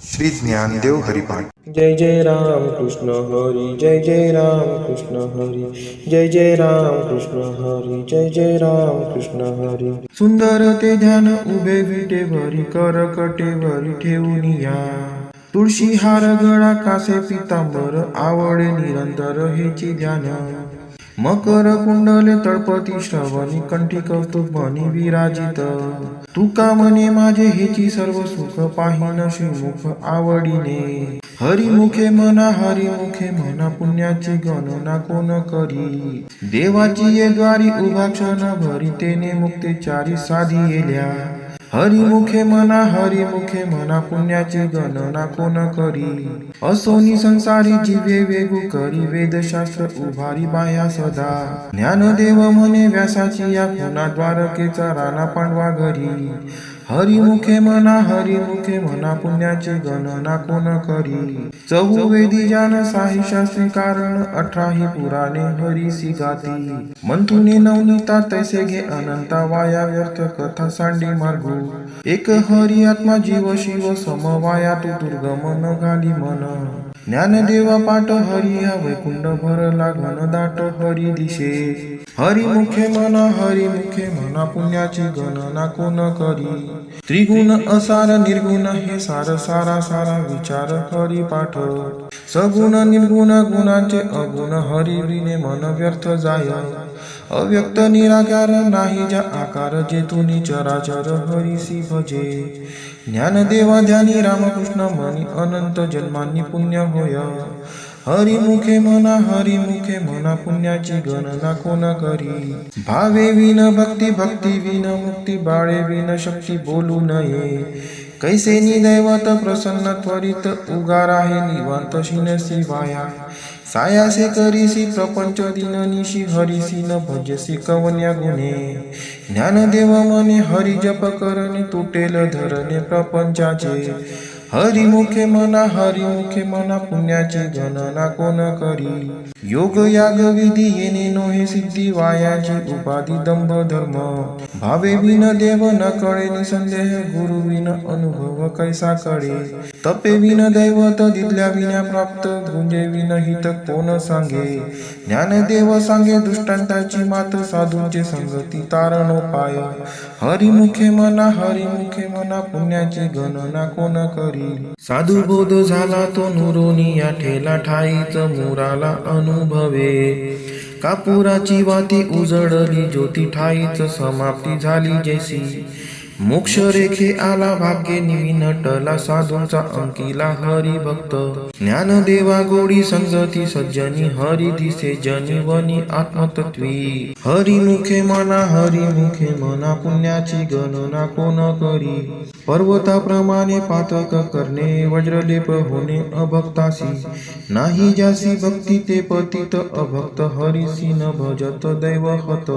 श्री ज्ञानदेव हरिपाठ। जय जय राम कृष्ण हरी, जय जय राम कृष्ण हरी, जय जय राम कृष्ण हरी, जय जय राम कृष्ण हरी। सुंदर ते ध्यान उभे विटे भरी, कर कटेवरी ठेवून या, तुळशी हार गळा कासे पितांबर, आवडे निरंतर हेची ध्यान। मकर कुंडले तळपती श्रवणी, कंठी कौतुक बनी विराजित। तुका म्हणे माझे हेची सर्व सुख, पाहिन श्रीमुख आवडीने। हरिमुखे म्हणा, हरिमुखे म्हणा, पुण्याची गणना कोण करी। देवाची ये द्वारी उभा क्षण भरी, तेने मुक्तेचारी साधी येल्या। हरिमुखे म्हणा, हरिमुखे म्हणा, पुण्याची गणना कोण करी। असोनी संसारी जीवे वेगू करी, वेदशास्त्र उभारी बाह्या सदा। ज्ञानदेव म्हणे व्यासाची या खुना, द्वारकेचा राणा पांडवा घरी। हरिमुखे म्हणा, हरिमुखे म्हणा, पुण्याची गणना कोण करी। चहुवेदी जान साही शास्त्री कारण, 18 पुराणे हरीसी गाती। मंथुनी नवनीता तैसे घे अनंता, वाया व्यर्थ कथा सांडी मार्गू। एक हरी आत्मा जीव शिव समवाया, तू दुर्गम न घाली मन। ज्ञानदेवा पाठ हरी हा वैकुंठ भरला घन दाट हरी दिशे। हरिमुखे म्हणा, हरिमुखे म्हणा, पुण्याची गणना कोण करी। त्रिगुण असार निर्गुण हे सार, सारा सारा विचार हरी पाठ। सगुण निर्गुण गुणांचे अगुण, हरी विने मन व्यर्थ जाय। अव्यक्त निराकार नाही ज्या आकार, जेथुनी चराचर हरीसी भजे। ज्ञानदेवा ध्यानी रामकृष्ण म्हणी, अनंत जन्मांनी पुण्य होय। हरिमुखे म्हणा, हरिमुखे म्हणा, पुण्याची गणना कोण करी। भावे विन भक्ती, भक्ती विन मुक्ती, बाळे विन शक्ती बोलू नये। कैसे निदैवत प्रसन्न त्वरित, उगार आहे निवांत शिनसी वाया। सायासे करीसी प्रपंच दिननिशी, हरिसी न भजसी कवन्या गुणे। ज्ञानदेव म्हणे हरी जप करणे, तुटेल धरणे प्रपंचाचे। हरिमुखे म्हणा, हरिमुखे म्हणा, पुण्याची गणना कोण करी। योग याग विधी येणे नोहे सिद्धी, वायाची उपाधी दंभ धर्म। भावे विन देव न कळे निसंदेह, गुरु विन अनुभव कैसा कळे। तपे विन दैवत दिदल्या विना प्राप्त, गुंजे विन हित कोण सांगे। ज्ञानदेव सांगे दृष्टांताची मात, साधूंचे संगती तारणोपाय। हरिमुखे म्हणा, हरिमुखे म्हणा, पुण्याची गणना कोण करी। साधू बोध झाला तो नुरोनिया, ठेला ठाईच मुराला अनुभवे। कापुराची वाती उजळली ज्योती, ठाईच समाप्ती झाली जैसी। मोक्ष रेखे आला भाग्ये निविनटला, साधूंचा अंकिला हरी भक्त। ज्ञानदेवा गोडी संगती सज्जनी, हरी दिसे जनी वनी आत्मतत्वी। हरिमुखे म्हणा, हरिमुखे म्हणा, पुण्याची गणना कोण करी। पर्वताप्रमाणे पातक करणे, वज्रलेप होणे अभक्तासी। नाही ज्यासी भक्ती ते पतित, अभक्त हरीसी न भजत दैवहत।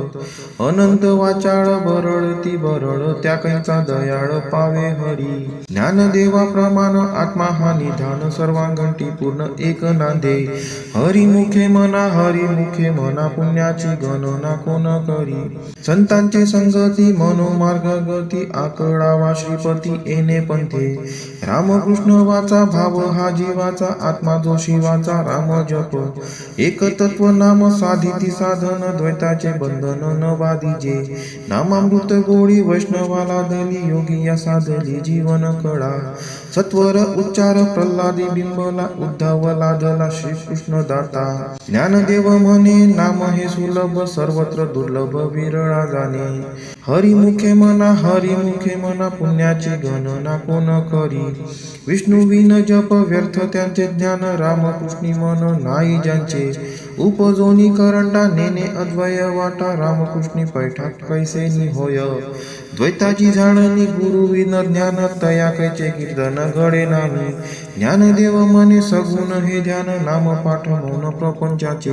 अनंत वाचाळ बरळती बरळ, त्या कैचा दयाळ पावे हरी। ज्ञानदेवा प्रमाण आत्मा हा निधान, सर्वांगंटी पूर्ण एक नांदे। हरिमुखे म्हणा, हरिमुखे म्हणा, पुण्याची गणना कोण करी। संतांचे संगती मनोमार्ग गती, आकडावा श्रीपती येणे पंथे। रामकृष्ण वाचा भाव हा जीवाचा, आत्मा जो शिवाचा राम जप। एक तत्व नाम साधिती साधन, द्वैताचे बंधन न बाधिजे। नामामृत गोळी वैष्णवाला दली, योगी या साधली जीवन कळा। सत्वर उच्चार प्रल्हादी बिंबला, उद्धव लादला श्रीकृष्ण दाता। ज्ञानदेव म्हणे नाम हे सुलभ, सर्वत्र दुर्लभ विरळा जाणे। हरिमुखे म्हणा, हरिमुखे म्हणा, पुण्याची गणना कोण करी। विष्णू विन जप व्यर्थ त्यांचे ज्ञान, रामकृष्णी मन नाही ज्यांचे। उपजोनी करंटा नेणे अद्वय वाटा, रामकृष्णी पैठात कैसे होय। द्वैताची झाडणी गुरु विन ज्ञान, तया कैचे कीर्तन घडे नाही। ज्ञानदेव म्हणे सगुण हे ध्यान, नाम पाठ मौन प्रपंचाचे।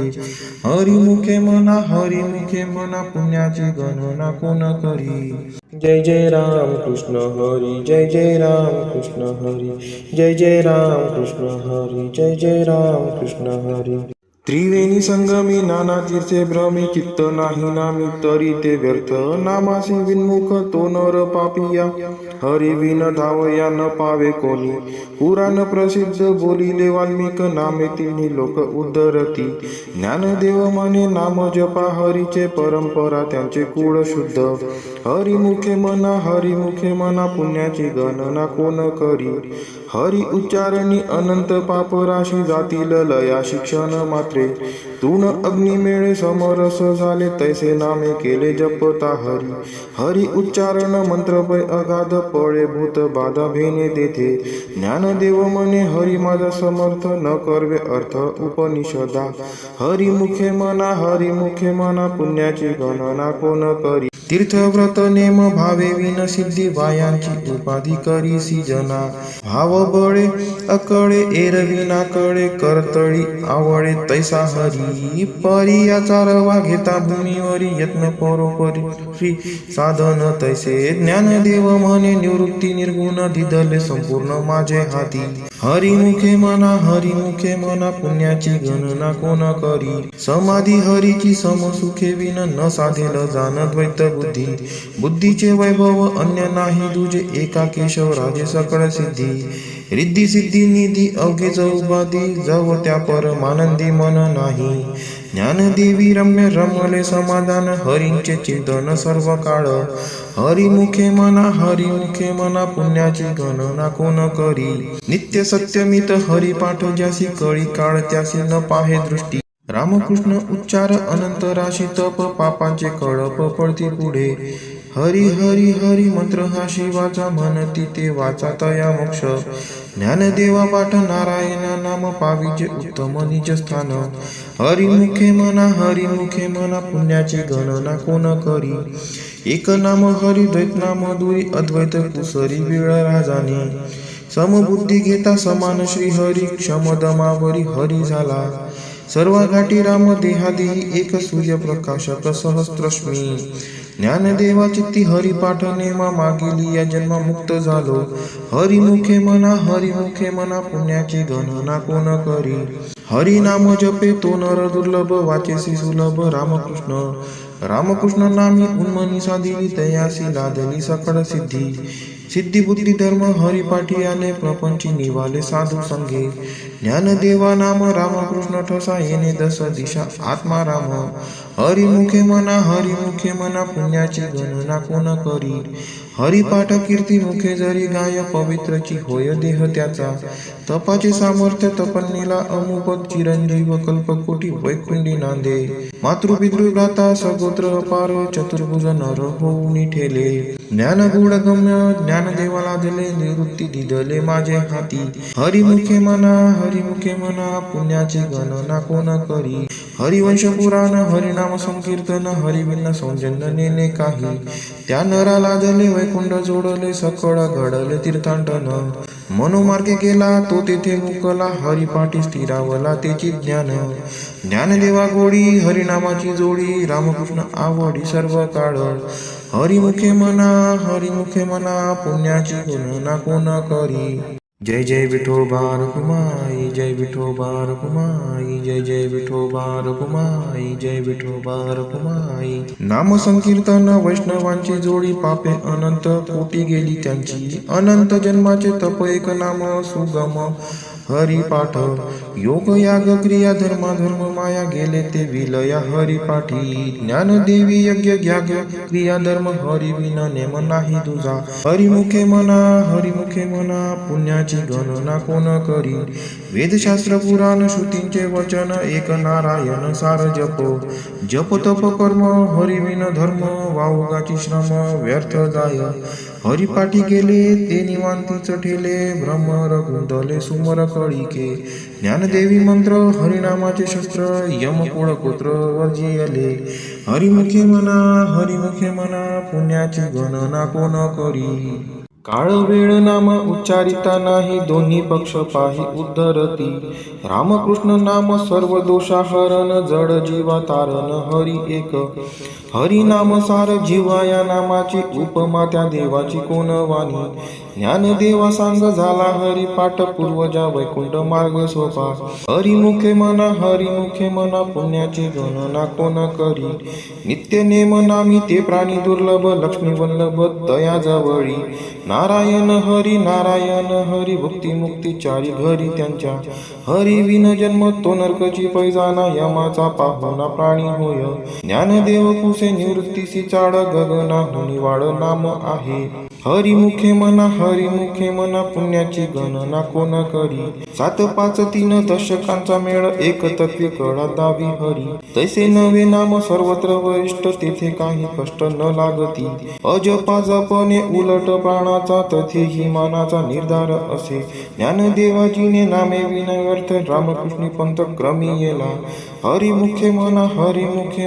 हरिमुखे म्हणा, हरिमुखे म्हणा, पुण्याची गणना कोण करी। जय जय राम कृष्ण हरी, जय जय राम कृष्ण हरी, जय जय राम कृष्ण हरी, जय जय राम कृष्ण हरी। त्रिवेणी संगमी नाना तीर्थे भ्रमी, चित्त नाही नामी तरी ते व्यर्थ। नामासी विन्मुख तो नर पापिया, हरी विन धावया न पावे कोणी. पुराण प्रसिद्ध बोलिले वाल्मिक नामे तिन्ही लोक उद्धरती. ज्ञानदेव म्हणे नाम जपा हरीचे परंपरा त्यांचे कुळ शुद्ध. हरिमुखे म्हणा हरिमुखे म्हणा पुण्याची गणना कोण करी. हरी उच्चारणी अनंत पाप राशी जातील लया शिक्षण मात्रे. तून अग्निमेळे समरस झाले तैसे नामे केले जपता हरी. हरी उच्चारण मंत्र पै अगाध पळे भूत बाधा भेने देते. ज्ञानदेव म्हणे हरी माझा समर्थ न करवे अर्थ उपनिषदा. हरिमुखे म्हणा पुण्याची गणना कोण करी. तीर्थव्रत नेम भावे विन सिद्धी बायांची उपाधी करीसी जना. भाव बळे अकळे एरविना कळे करतळी आवळे तैसा हरी. परियाचा रवा घेता भूमीवरी यत्न परोपरी साधन तैसे. ज्ञानदेव म्हणे निवृत्ती निर्गुण दिदले संपूर्ण माझे हाती. हरिमुखे म्हणा पुण्याची गणना कोण करी. समाधी हरीची समसुखे विन न साधेल जाण द्वैत बुद्धी. बुद्धीचे वैभव अन्य नाही दुजे एका केशव राजे सकळ सिद्धी. रिद्धी सिद्धी निधी अवघे चौबादी जव त्या परमानंदी मन नाही. ज्ञानदेवी रम्य रमले समाधान हरींचे चिंतन सर्व काळ. हरिमुखे म्हणा पुण्याची गणना कोण करी. नित्य सत्यमित हरिपाठ ज्यासी कळी काळ त्यासी न पाहे दृष्टी. रामकृष्ण उच्चार अनंत राशी तप पापांचे कळप पडती पुढे. हरी हरी हरी मंत्र हा शिवाचा म्हणती ते वाचा तया मोक्ष. ज्ञानदेवा पाठ नारायण नाम पाविजे उत्तम निज स्थान. हरिमुखे म्हणा पुण्याची गणना कोण करी. एक नाम हरी द्वैत नाम दुरी अद्वैत कुसरी वेळ राजाने. समबुद्धी घेता समान श्री हरी क्षमदमावरी हरी झाला. सर्व घाटी राम देहादेही एक सूर्यप्रकाशक सहस्त्रश्मी. ज्ञानदेवा चित्ती हरिपाठ नेमा मागेली या जन्म मुक्त झालो. हरिमुखे म्हणा पुण्याची गणना कोण करी. हरी नाम जपे तो नर दुर्लभ वाचेसी सुलभ. रामकृष्ण नामी उन्मनी साधिली तयासी लादली सकळ सिद्धी. सिद्धी बुद्धी धर्म हरिपाठी आले प्रपंची निवाले साधू संगे. ज्ञानदेवा नाम रामकृष्ण ठसा येणे दस दिशा आत्मा राम. हरिमुखे म्हणा पुण्याची गणना कोण करी. हरिपाठ कीर्ती मुखे जरी गाय पवित्रची होय देह त्याचा. तपाचे सामर्थ्य तपन्नीला अमुपत चिरंजीव कल्पकोटी वैकुंडी नांदे. मातृपितृ भ्राता सगोत्र अपार चतुर्भुज नर होऊन ठेले. ज्ञान गुढ गम्य ज्ञानदेवाला दिले निवृत्ती दिदले माझे हाती. हरिमुखे म्हणा पुण्याची गणना कोण करी. हरिवंश पुराण हरिनाम संकीर्तन हरिविन सौजन्य नेने काही. त्या नराला दिले वैकुंठ जोडले सकळ घडले तीर्थाटन. मनोमार्गे गेला तो तेथे मुकला हरिपाठी स्थिरावला तेची ज्ञान. ज्ञानदेवा गोडी हरिनामाची जोडी रामकृष्ण आवडी सर्व काळ. हरिमुखे म्हणा पुण्याची गणना कोण करी. जय जय विठोबा रखुमाई जय विठोबा रखुमाई जय जय विठोबा रखुमाई जय विठोबा रखुमाई. नाम संकीर्तन वैष्णवांची जोडी पापे अनंत कोटी गेली त्यांची. अनंत जन्माचे तप एक नाम सुगम हरिपाठ. योग याग क्रिया धर्म माया गेले ते विलया हरिपाठी. ज्ञानदेवी यज्ञ याग क्रिया धर्म हरि विना नेम नाही तुझा. हरिमुखे म्हणा पुण्याची गणना कोण करी. वेदशास्त्र पुराण श्रुतींचे वचन एक नारायण सार जप तप कर्म हरिविन धर्म वाहुगाची श्रम व्यर्थ जाय. हरिपाठी गेले ते निवांतीच ठेले भ्रमर गुंतले सुमर कळिके. ज्ञानदेवी मंत्र हरिनामाचे शस्त्र यमकुळ पुत्र वर्जियले. हरिमुखे म्हणा पुण्याची गणना कोण करी. काळ वेळ नाम उच्चारिता नाही दोन्ही पक्ष पाही उद्धरती. रामकृष्ण नाम सर्व दोषा हरण जड जीवा तारण हरी एक. हरी नाम सार जीवा या नामाची उपमा त्या देवाची कोण वाणी. ज्ञानदेवा सांग झाला हरिपाठ पूर्वजा वैकुंठ मार्ग सोपा हरिमुखे मना पुण्याची गणना कोण करी नित्य नेम नामी ते प्राणी दुर्लभ लक्ष्मी वल्लभ दया जवळी नारायण हरी भुक्ती मुक्ती चारी घरी त्यांच्या हरी विन जन्म तो नरकची पैजाना यमाचा पाहुणा प्राणी होय ज्ञानदेव कुसे निवृत्तीसी चाड गगना हुनी वाड नाम आहे हरिमुखे मना पुण्याची गणना कोण करी 7 5 3 दशकांचा मेळ एक तत्वे कळा दावी हरी तैसे नवे नाम सर्वत्र वरिष्ठ तेथे काही कष्ट न लागती अजपा जपणे उलट प्राणाचा तथेही मानाचा निर्धार असे ज्ञानदेवाजीने नामे विनयर्थ रामकृष्णी पंथ क्रमी येला हरिमुखे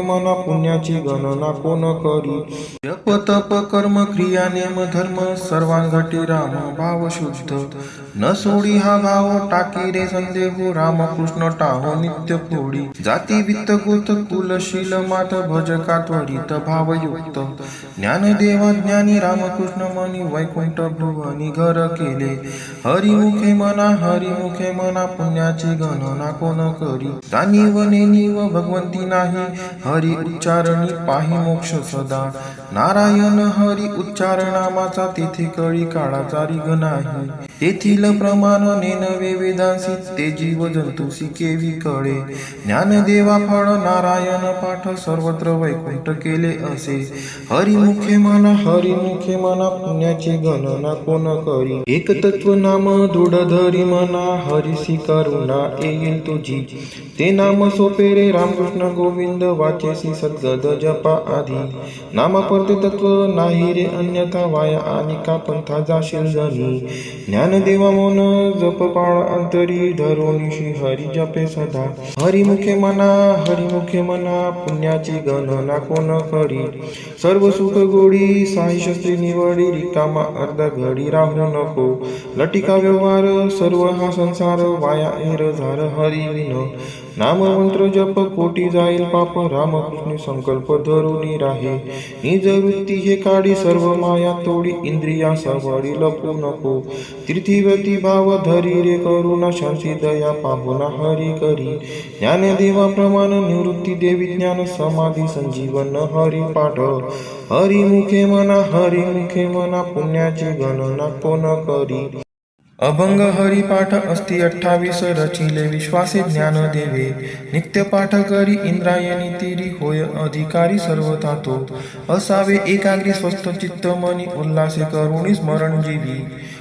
मना पुण्याची गणना कोण करी जप तप कर्म क्रिया नेम धर्म सर्वांगटी राम भाव शुद्ध न सोडी हा भाव टाकी रे संदेह रामकृष्ण टाहो नित्य फोडी जाती वित्त गोत कुलशील मात भजका त्वरित भावयुक्त ज्ञानदेवा ज्ञानी रामकृष्ण मनी वैकुंठ भुवनी घर केले हरिमुखे मना पुण्याची गणना कोण करी जाणीव नेनीव भगवंती नाही हरी उच्चारणी पाही मोक्ष सदा नारायण हरी उच्चारणामाचा तेथे कळी काळाचा रिग नाही तेथील प्रमाण नेनवे वेदांसी ते जीव जंतुसी केवी कळे ज्ञानदेवा फळ नारायण पाठ सर्वत्र वैकुंठ केले असे हरिमुखे मना पुण्याची गणना कोण करी एक तत्व नाम दृढ धरी मना हरिसी करुणा येईल तुझी ते नाम सोपे रे रामकृष्ण गोविंद वाचेसी सद्गद जपा आधी नाम परते तत्व नाही रे अन्यथा वाया आणि का पंथा जाशील जनी ज्ञानदेवा मौन जप पाळ अंतरी धरोनिशी हरी जपे सदा हरिमुखे मना पुण्याची गणना कोण करी सर्व सुख गोडी साई शस्त्री निवडी रिकामा अर्धा घडी राहू नको लटिका व्यवहार सर्व हा संसार वाया एर झार हरी विन नाम मंत्र जप कोटी जाईल पाप रामकृष्ण संकल्प धरुनी राहे निज वृत्ती हे काढी सर्व माया तोडी इंद्रिया सवडी लपू नको तीर्थीवती भाव धरी रे करुणा शांती दया पाहुना हरी करी ज्ञानदेवा प्रमाण निवृत्ती देवी ज्ञान समाधी संजीवन हरी पाठ हरिमुखे मना पुण्याची गणना कोण करी अभंग हरिपाठ अस्ति 28 रचिले विश्वासे ज्ञान देवे नित्य पाठ करी इंद्रायणी तिरी होय अधिकारी सर्वथा तो असावे एकाग्री स्वस्थ चित्त मनी उल्हासे करुणी स्मरण जीवी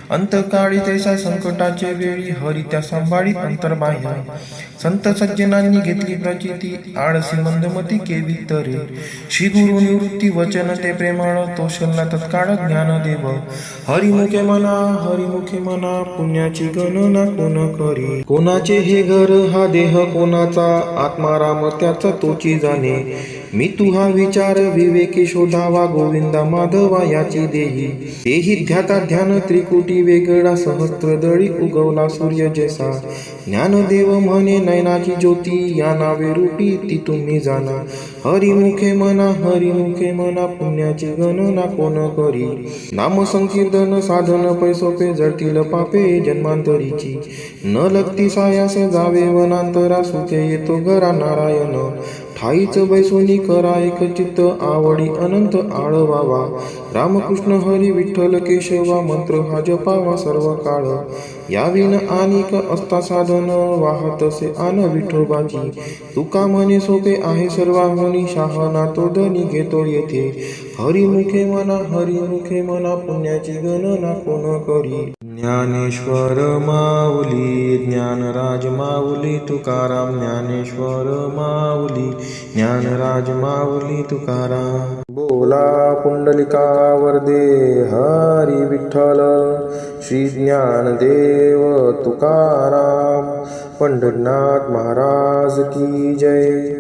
अंतकाळी तैसा संकटाचे वेळी हरी त्या सांभाळी अंतर्बाह्य संत सज्जनांनी घेतली प्रचिती आळसी मंदमती केवी तरे श्री गुरु निवृत्ती वचन ते प्रेमळ तो शल्ला तत्काळ ज्ञानदेव हरिमुखे मना पुण्याची गणना कोण करी कोणाचे हे घर हा देह कोणाचा आत्माराम त्याचा तोची जाणे मी तुहा विचार विवेकी शोधावा गोविंदा माधवा याची देही तेही ध्याता ध्यान त्रिकुटी वेगळा सहस्त्रदळी उगवला सूर्य जैसा ज्ञानदेव म्हणे नयनाची ज्योती या नावे रूपी ती तुम्ही जाणा हरिमुखे मना पुण्याची गणना कोण करी नाम संकीर्तन साधन पैसोपे जळतील पापे जन्मांतरीची न लगती सायास जावे वनांतरा सुखे येतो घरा नारायण ठाईच बैसोनी करा एक चित्त आवडी अनंत आळवावा रामकृष्ण हरी विठ्ठल केशवा मंत्र हा जपावा सर्व काळ याविन अनेक असता साधन वाहतसे आन विठोबाची तुका म्हणे सोपे आहे सर्वांगणी शहाणा तो धनी घेतो येथे हरिमुखे मना पुण्याची गणना कोण करी ज्ञानेश्वर माऊली ज्ञानराज माऊली तुकाराम ज्ञानेश्वर माऊली ज्ञानराज माऊली तुकाराम बोला पुंडलिका वरदे हरी विठ्ठल श्री ज्ञानदेव तुकाराम पंढरीनाथ महाराज की जय।